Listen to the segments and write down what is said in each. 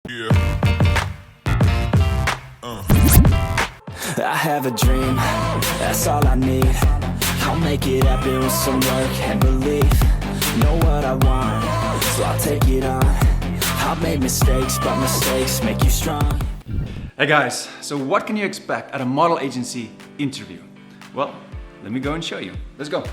I have a dream, that's all I need. I'll make it happen with some work and belief. Know what I want, so I'll take it on. I'll make mistakes, but mistakes make you strong. Hey guys, so what can you expect at a model agency interview? Well, let me go and show you. Let's go.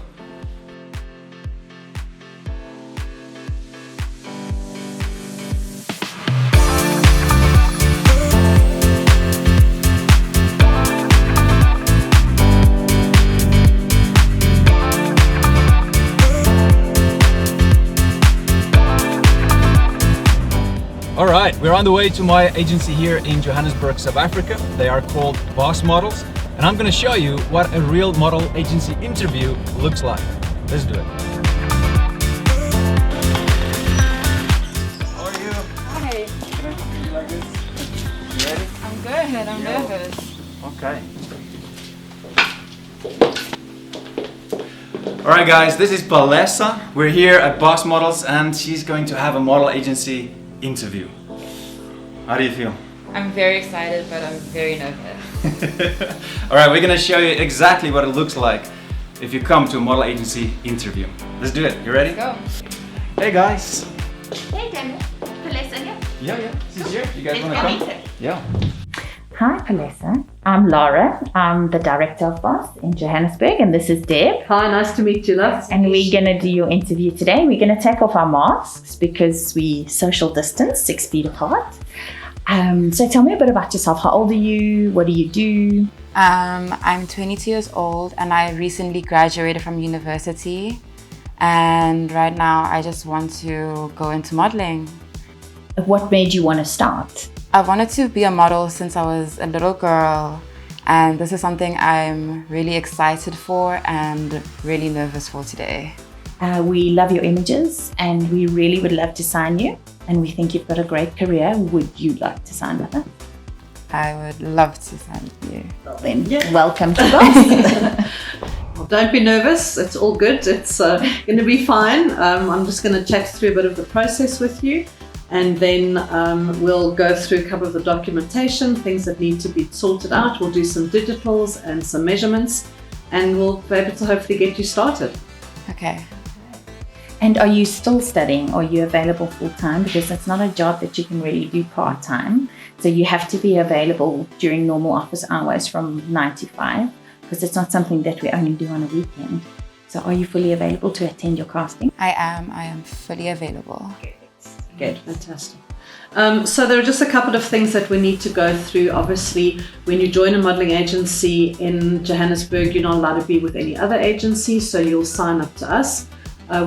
All right, we're on the way to my agency here in Johannesburg, South Africa. They are called Boss Models, and I'm going to show you what a real model agency interview looks like. Let's do it. How are you? Hi. Can I do you like this? You ready? I'm good. I'm nervous. Okay. All right, guys, this is Palesa. We're here at Boss Models, and she's going to have a model agency interview. How do you feel? I'm very excited, but I'm very nervous. All right, we're gonna show you exactly what it looks like if you come to a model agency interview. Let's do it. You ready? Let's go. Hey guys. Hey Daniel, Palesa here. Yeah. She's here. You guys Let's wanna go come? meet her. Yeah. Hi, Palesa. I'm Laura. I'm the director of Boss in Johannesburg, and this is Deb. Hi, nice to meet you, love. And we're going to do your interview today. We're going to take off our masks because we social distance 6 feet apart. So tell me a bit about yourself. How old are you? What do you do? I'm 22 years old and I recently graduated from university. And right now I just want to go into modeling. What made you want to start? I wanted to be a model since I was a little girl. And this is something I'm really excited for and really nervous for today. We love your images and we really would love to sign you. And we think you've got a great career. Would you like to sign with us? I would love to sign with you. Well then, welcome to Boss. Well, don't be nervous. It's all good. It's going to be fine. I'm just going to chat through a bit of the process with you. And then we'll go through a couple of the documentation, things that need to be sorted out. We'll do some digitals and some measurements. And we'll be able to hopefully get you started. Okay. And are you still studying or are you available full-time? Because it's not a job that you can really do part-time. So you have to be available during normal office hours from 9 to 5 because it's not something that we only do on a weekend. So are you fully available to attend your casting? I am fully available. Good, fantastic. So there are just a couple of things that we need to go through. Obviously, when you join a modeling agency in Johannesburg, you're not allowed to be with any other agency, so you'll sign up to us.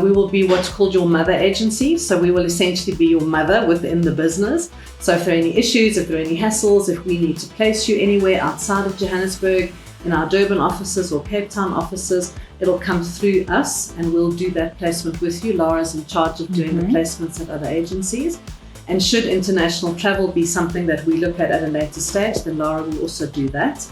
We will be what's called your mother agency. So we will essentially be your mother within the business. So if there are any issues, if there are any hassles, if we need to place you anywhere outside of Johannesburg, in our Durban offices or Cape Town offices, it'll come through us and we'll do that placement with you. Laura's in charge of doing the placements at other agencies. And should international travel be something that we look at a later stage, then Laura will also do that.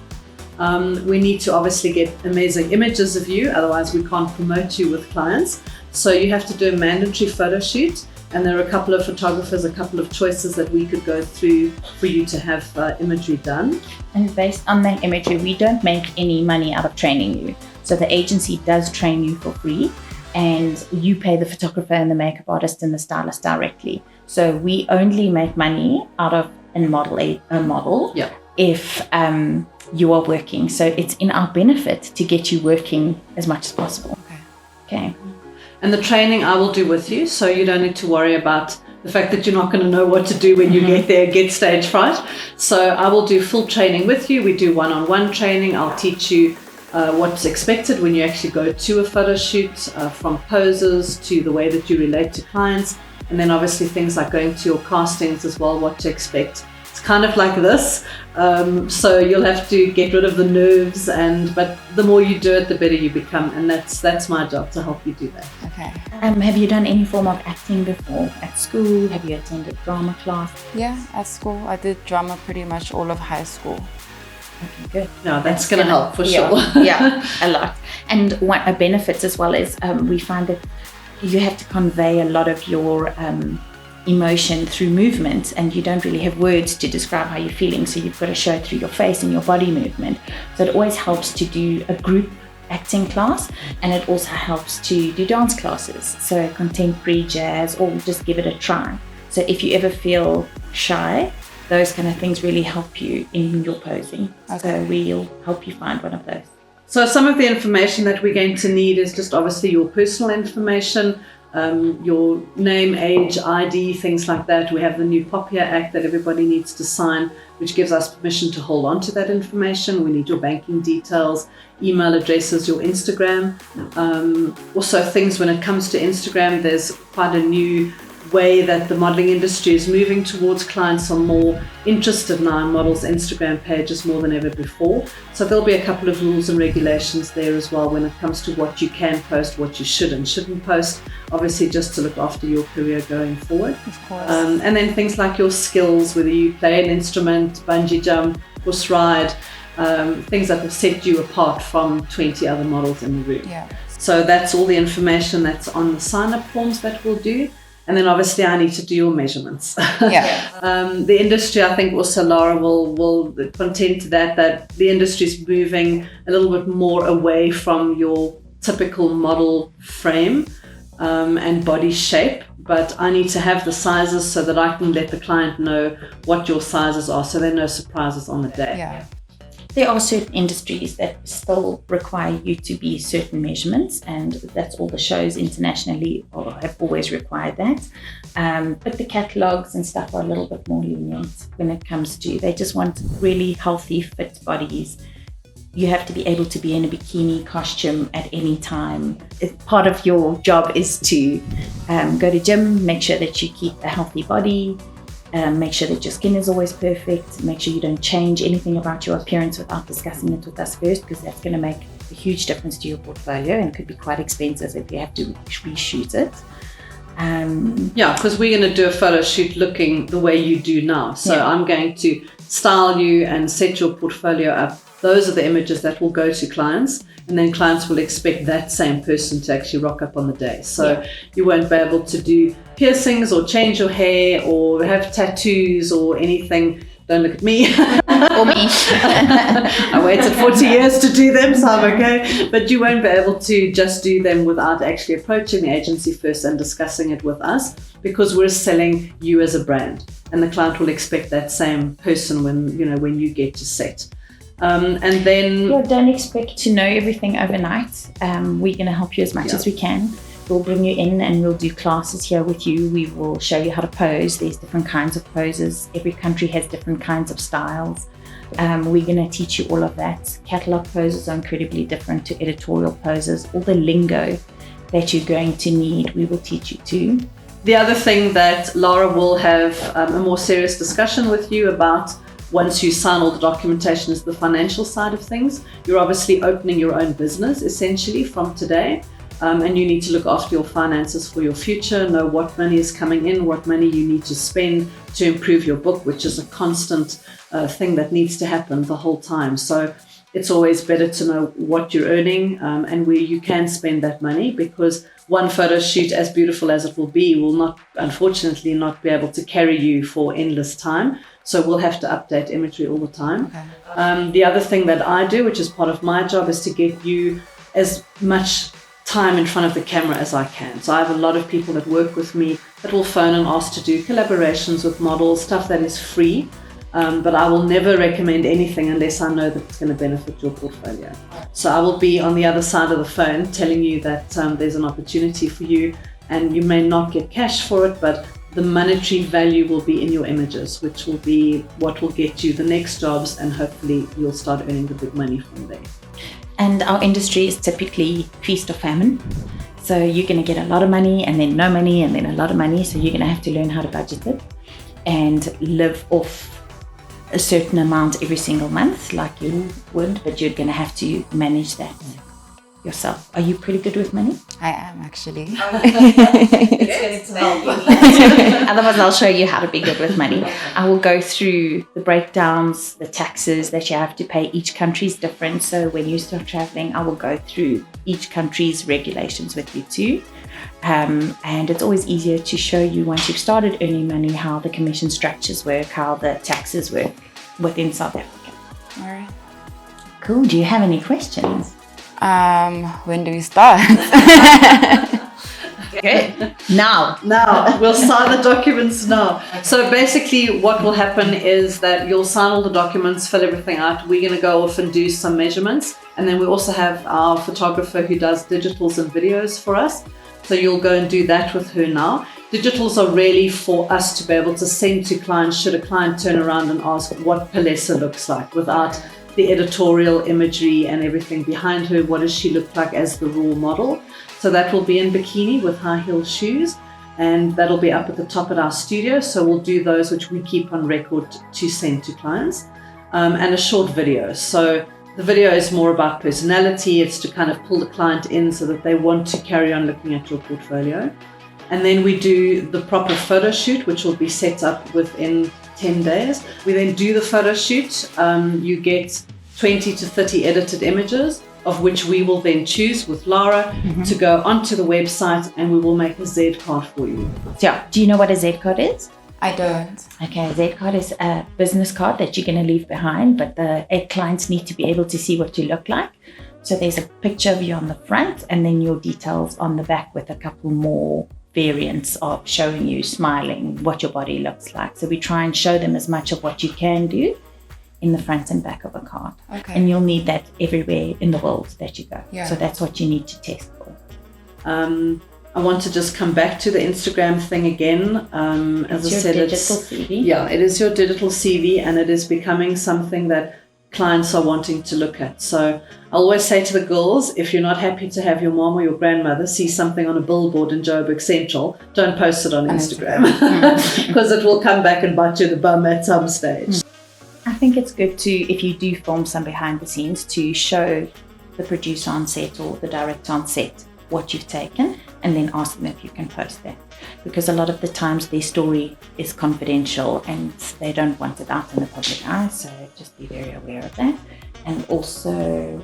We need to obviously get amazing images of you, otherwise we can't promote you with clients. So you have to do a mandatory photo shoot, and there are a couple of photographers, a couple of choices that we could go through for you to have imagery done. And based on that imagery, we don't make any money out of training you. So the agency does train you for free, and you pay the photographer and the makeup artist and the stylist directly. So we only make money out of a model Yeah. if you are working. So it's in our benefit to get you working as much as possible. Okay. And the training I will do with you, so you don't need to worry about the fact that you're not going to know what to do when you get there, get stage fright. So I will do full training with you. We do one-on-one training. I'll teach you what's expected when you actually go to a photo shoot, from poses to the way that you relate to clients. And then obviously things like going to your castings as well, what to expect. It's kind of like this. So you'll have to get rid of the nerves, but the more you do it, the better you become. And that's my job, to help you do that. Okay. Have you done any form of acting before? At school? Have you attended drama class? Yeah, at school. I did drama pretty much all of high school. Okay, good. No, that's going to help for sure. Yeah, a lot. And what a benefits as well is we find that you have to convey a lot of your emotion through movement, and you don't really have words to describe how you're feeling, so you've got to show it through your face and your body movement. So it always helps to do a group acting class, and it also helps to do dance classes, so contemporary, jazz, or just give it a try. So if you ever feel shy, those kind of things really help you in your posing. So we'll help you find one of those. So some of the information that we're going to need is just obviously your personal information, your name, age, ID, things like that. We have the new POPIA Act that everybody needs to sign, which gives us permission to hold on to that information. We need your banking details, email addresses, your Instagram. Also things when it comes to Instagram, there's quite a new way that the modeling industry is moving towards. Clients are more interested now in models' Instagram pages more than ever before. So there'll be a couple of rules and regulations there as well when it comes to what you can post, what you should and shouldn't post, obviously just to look after your career going forward. Of course. And then things like your skills, whether you play an instrument, bungee jump, horse ride, things that will set you apart from 20 other models in the room. Yeah. So that's all the information that's on the sign-up forms that we'll do. And then obviously I need to do your measurements. Yeah. The industry, I think also Laura will contend to that the industry is moving a little bit more away from your typical model frame and body shape. But I need to have the sizes so that I can let the client know what your sizes are, so there are no surprises on the day. Yeah. There are certain industries that still require you to be certain measurements, and that's all the shows internationally have always required that. But the catalogs and stuff are a little bit more lenient when it comes to, they just want really healthy, fit bodies. You have to be able to be in a bikini costume at any time. Part of your job is to go to gym, make sure that you keep a healthy body, make sure that your skin is always perfect, make sure you don't change anything about your appearance without discussing it with us first, because that's going to make a huge difference to your portfolio and could be quite expensive if you have to reshoot it. Yeah, because we're going to do a photo shoot looking the way you do now. So I'm going to style you and set your portfolio up. Those are the images that will go to clients, and then clients will expect that same person to actually rock up on the day. So you won't be able to do piercings or change your hair or have tattoos or anything. Don't look at me. Or me. I waited 40 years to do them, so I'm okay. But you won't be able to just do them without actually approaching the agency first and discussing it with us, because we're selling you as a brand, and the client will expect that same person when you get to set. And then don't expect to know everything overnight. We're going to help you as much as we can. We'll bring you in and we'll do classes here with you. We will show you how to pose. There's different kinds of poses. Every country has different kinds of styles. We're going to teach you all of that. Catalog poses are incredibly different to editorial poses. All the lingo that you're going to need, we will teach you too. The other thing that Laura will have a more serious discussion with you about once you sign all the documentation is the financial side of things. You're obviously opening your own business essentially from today, and you need to look after your finances for your future, know what money is coming in, what money you need to spend to improve your book, which is a constant thing that needs to happen the whole time. So it's always better to know what you're earning and where you can spend that money, because one photo shoot, as beautiful as it will be, will unfortunately not be able to carry you for endless time. So we'll have to update imagery all the time. Okay. The other thing that I do, which is part of my job, is to get you as much time in front of the camera as I can. So I have a lot of people that work with me that will phone and ask to do collaborations with models, stuff that is free. But I will never recommend anything unless I know that it's going to benefit your portfolio. So I will be on the other side of the phone telling you that there's an opportunity for you, and you may not get cash for it, but the monetary value will be in your images, which will be what will get you the next jobs, and hopefully you'll start earning the big money from there. And our industry is typically feast or famine. So you're going to get a lot of money and then no money and then a lot of money. So you're going to have to learn how to budget it and live off a certain amount every single month like you would, but you're going to have to manage that yourself. Are you pretty good with money? I am actually. Otherwise, I'll show you how to be good with money. I will go through the breakdowns, the taxes that you have to pay. Each country is different. So when you start traveling, I will go through each country's regulations with you too. And it's always easier to show you once you've started earning money how the commission structures work, how the taxes work within South Africa. All right. Cool. Do you have any questions? When do we start? Good. Now. We'll sign the documents now. So basically what will happen is that you'll sign all the documents, fill everything out. We're going to go off and do some measurements. And then we also have our photographer who does digitals and videos for us. So you'll go and do that with her now. Digitals are really for us to be able to send to clients should a client turn around and ask what Palesa looks like without the editorial imagery and everything behind her. What does she look like as the raw model? So that will be in bikini with high heel shoes, and that'll be up at the top at our studio. So we'll do those which we keep on record to send to clients, and a short video. So the video is more about personality. It's to kind of pull the client in so that they want to carry on looking at your portfolio. And then we do the proper photo shoot, which will be set up within 10 days. We then do the photo shoot. You get 20 to 30 edited images, of which we will then choose with Lara to go onto the website, and we will make a Z card for you. So, do you know what a Z card is? I don't. Okay, a Z card is a business card that you're going to leave behind, but the clients need to be able to see what you look like. So there's a picture of you on the front, and then your details on the back with a couple more variants of showing you smiling, what your body looks like. So we try and show them as much of what you can do in the front and back of a card. Okay. And you'll need that everywhere in the world that you go. Yeah. So that's what you need to test for. I want to just come back to the Instagram thing again. As I said, digital CV. Yeah, it is your digital CV, and it is becoming something that clients are wanting to look at. So I always say to the girls, if you're not happy to have your mom or your grandmother see something on a billboard in Joburg Central, don't post it on Instagram, because it will come back and bite you in the bum at some stage. I think it's good to, if you do film some behind the scenes, to show the producer on set or the director on set what you've taken, and then ask them if you can post that. Because a lot of the times their story is confidential and they don't want it out in the public eye, so just be very aware of that. And also,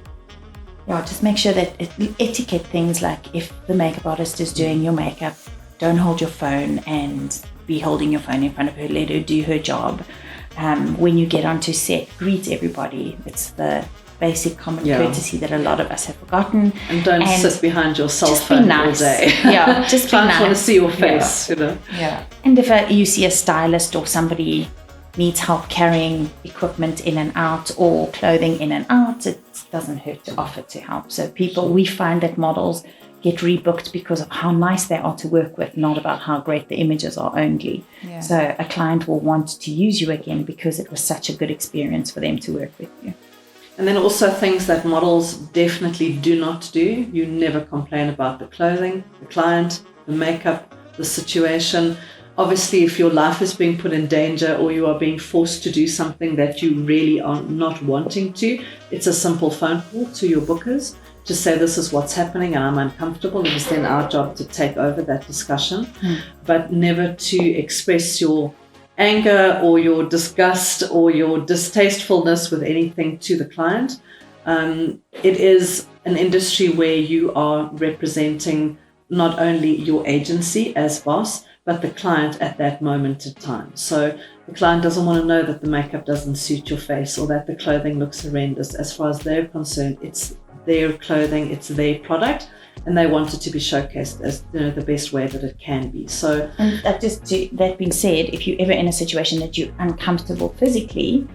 just make sure that etiquette things, like if the makeup artist is doing your makeup, don't hold your phone and be holding your phone in front of her, let her do her job. When you get onto set, greet everybody. It's the basic common courtesy that a lot of us have forgotten. And don't sit behind your cell phone all day. Yeah, just be nice. Clients want to see your face, you know. Yeah. And if you see a stylist or somebody needs help carrying equipment in and out or clothing in and out, it doesn't hurt to offer to help. So we find that models get rebooked because of how nice they are to work with, not about how great the images are only. Yeah. So a client will want to use you again because it was such a good experience for them to work with you. And then also things that models definitely do not do. You never complain about the clothing, the client, the makeup, the situation. Obviously, if your life is being put in danger or you are being forced to do something that you really are not wanting to, it's a simple phone call to your bookers to say this is what's happening and I'm uncomfortable. It is then our job to take over that discussion, but never to express your anger or your disgust or your distastefulness with anything to the client. It is an industry where you are representing not only your agency as boss, but the client at that moment in time. So the client doesn't want to know that the makeup doesn't suit your face or that the clothing looks horrendous. As far as they're concerned, it's their clothing, it's their product, and they want it to be showcased as the best way that it can be. So, and that being said, if you're ever in a situation that you're uncomfortable physically,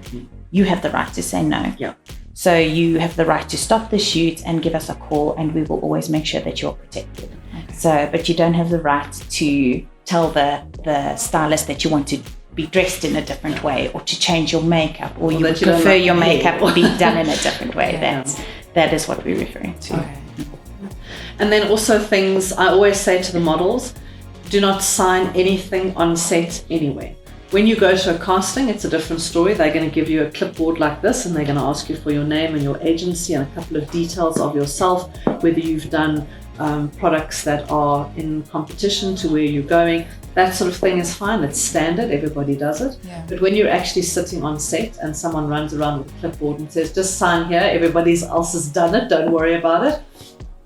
you have the right to say no. Yeah. So you have the right to stop the shoot and give us a call, and we will always make sure that you're protected. Okay. So, but you don't have the right to tell the stylist that you want to be dressed in a different way or to change your makeup, or you would prefer your makeup be done in a different way. That is what we're referring to. Okay. And then also things, I always say to the models, do not sign anything on set anyway. When you go to a casting, it's a different story. They're going to give you a clipboard like this, and they're going to ask you for your name and your agency and a couple of details of yourself, whether you've done products that are in competition to where you're going. That sort of thing is fine. It's standard. Everybody does it. Yeah. But when you're actually sitting on set and someone runs around with a clipboard and says, just sign here, everybody else has done it, don't worry about it.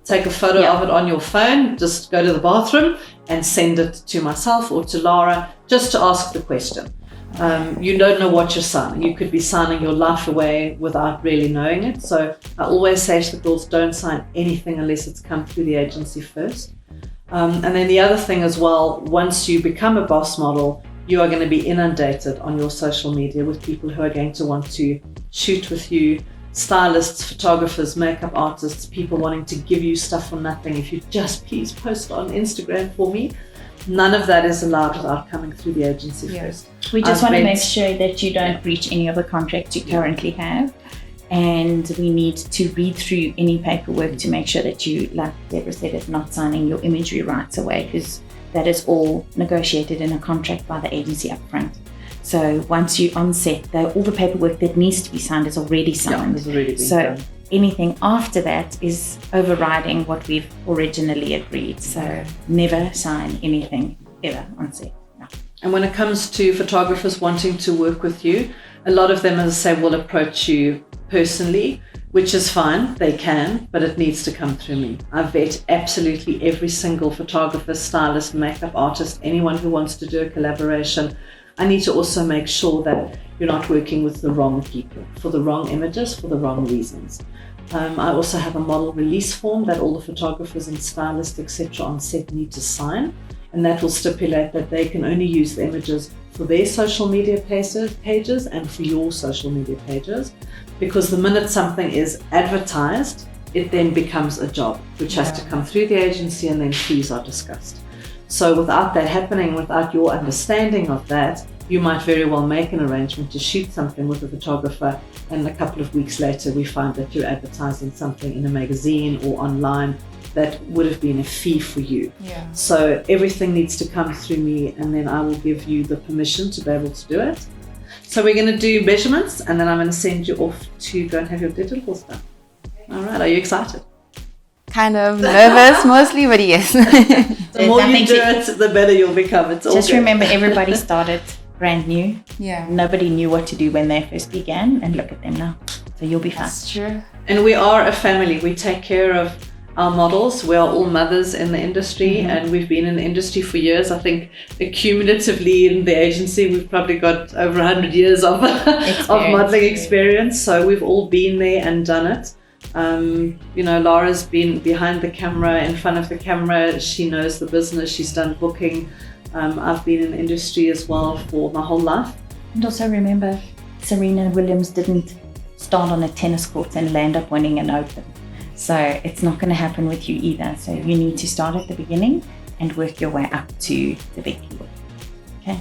take a photo of it on your phone, just go to the bathroom and send it to myself or to Lara just to ask the question. You don't know what you're signing. You could be signing your life away without really knowing it. So I always say to the girls, don't sign anything unless it's come through the agency first. And then the other thing as well, once you become a boss model, you are going to be inundated on your social media with people who are going to want to shoot with you, stylists, photographers, makeup artists, people wanting to give you stuff for nothing. If you just please post on Instagram for me. None of that is allowed without coming through the agency first. We just want to make sure that you don't breach any of the contracts you currently have. And we need to read through any paperwork to make sure that you, like Deborah said, is not signing your imagery rights away, because that is all negotiated in a contract by the agency up front. So once you on set, all the paperwork that needs to be signed is already signed. It's already been so done. Anything after that is overriding what we've originally agreed. So never sign anything ever on set. No. And when it comes to photographers wanting to work with you, a lot of them, as I say, will approach you personally, which is fine, they can, but it needs to come through me. I vet absolutely every single photographer, stylist, makeup artist, anyone who wants to do a collaboration. I need to also make sure that you're not working with the wrong people, for the wrong images, for the wrong reasons. I also have a model release form that all the photographers and stylists, etc. on set need to sign, and that will stipulate that they can only use the images for their social media pages and for your social media pages, because the minute something is advertised, it then becomes a job, which has to come through the agency, and then fees are discussed. So without that happening, without your understanding of that, you might very well make an arrangement to shoot something with a photographer, and a couple of weeks later we find that you're advertising something in a magazine or online that would have been a fee for you. Yeah. So everything needs to come through me, and then I will give you the permission to be able to do it. So we're going to do measurements, and then I'm going to send you off to go and have your digitals done. All right, are you excited? Kind of nervous mostly, but yes. The more you do it, the better you'll become. It's all Just good. remember, everybody started brand new. Yeah. Nobody knew what to do when they first began, and look at them now. So you'll be fine. That's true. And we are a family. We take care of our models. We are all mothers in the industry, and we've been in the industry for years. I think accumulatively in the agency, we've probably got over 100 years of modeling experience. So we've all been there and done it. You know, Laura's been behind the camera, in front of the camera. She knows the business. She's done booking. I've been in the industry as well for my whole life. And also remember, Serena Williams didn't start on a tennis court and land up winning an Open. So it's not going to happen with you either. So you need to start at the beginning and work your way up to the big league. Okay.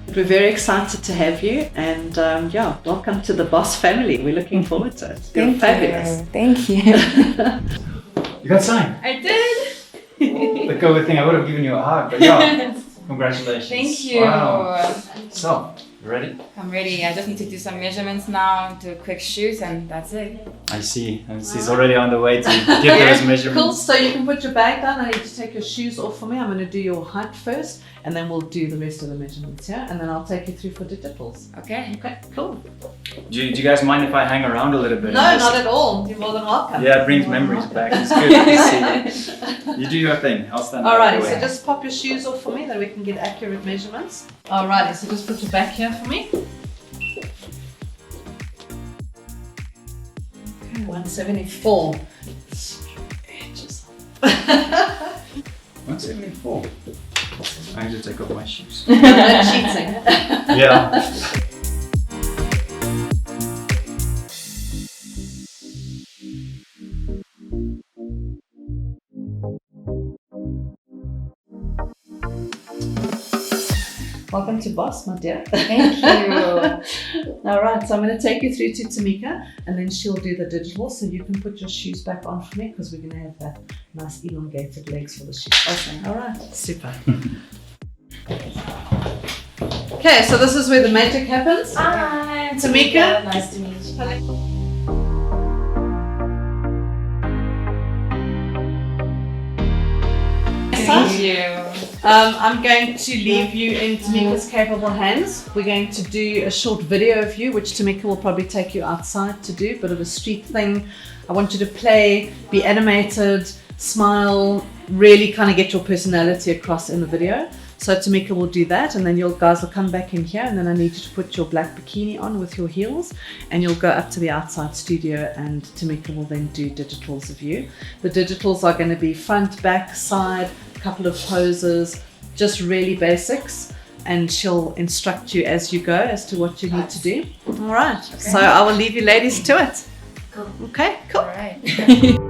But we're very excited to have you, and welcome to the Boss family. We're looking forward to it. You're fabulous. Thank you. You got signed. I did. The COVID thing, I would have given you a hug, but yeah, congratulations. Thank you. Wow. So, you ready? I'm ready. I just need to do some measurements now, do a quick shoot, and that's it. I see. He's already on the way to give those measurements. Cool. So you can put your bag down. I need to take your shoes off for me. I'm going to do your height first, and then we'll do the rest of the measurements here, and then I'll take you through for digitals. Okay. Okay, cool. Do you guys mind if I hang around a little bit? No, and just- not at all. You're more than welcome. Yeah, it brings memories back. It's good to see you. You do your thing. I'll stand out Alrighty, of the so way. just pop your shoes off for me, then we can get accurate measurements. Alrighty, so just put your back here for me. Okay, 174. Stretch yourself. 174. I need to take off my shoes. No cheating. Yeah. Welcome to Boss, my dear. Thank you. All right, so I'm going to take you through to Tamika, and then she'll do the digital, so you can put your shoes back on for me, because we're going to have that nice elongated legs for the shoes. Awesome. All right, super. Okay, so this is where the magic happens. Hi, Tamika. Nice to meet you. Thank you. I'm going to leave you in Tamika's capable hands. We're going to do a short video of you, which Tamika will probably take you outside to do, a bit of a street thing. I want you to play, be animated, smile, really kind of get your personality across in the video. So Tamika will do that, and then you guys will come back in here, and then I need you to put your black bikini on with your heels, and you'll go up to the outside studio, and Tamika will then do digitals of you. The digitals are going to be front, back, side, a couple of poses, just really basics, and she'll instruct you as you go as to what you need to do. All right, so I will leave you ladies to it. Cool. Okay, cool. All right.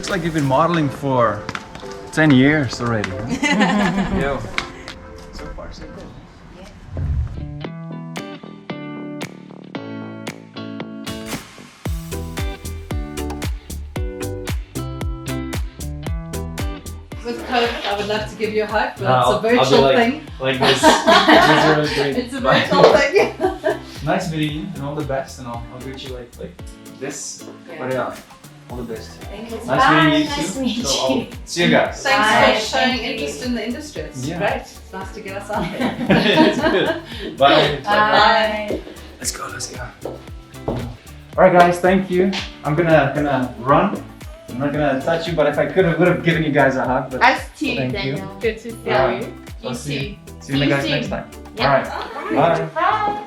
Like you've been modeling for 10 years already. Huh? Yo. So far, so good. With COVID, I would love to give you a hug, but No, it's a virtual thing. Like this. It's a virtual thing. Nice meeting you, and all the best, and I'll greet you like this. But yeah, all the best. Thank you. Nice meeting you Nice too. to meet So you. I'll see you guys. Thanks Bye. for showing Thank you. interest in the industry. It's Yeah. great. It's nice to get us out there. It's good. Bye. Bye. Let's go. All right, guys. Thank you. I'm gonna run. I'm not gonna touch you, but if I could, I would have given you guys a hug. But Us too, Thank you. Daniel. Good to see Alright. you. I'll You see too. you. See you guys next time. Yeah. All right. Bye. Bye.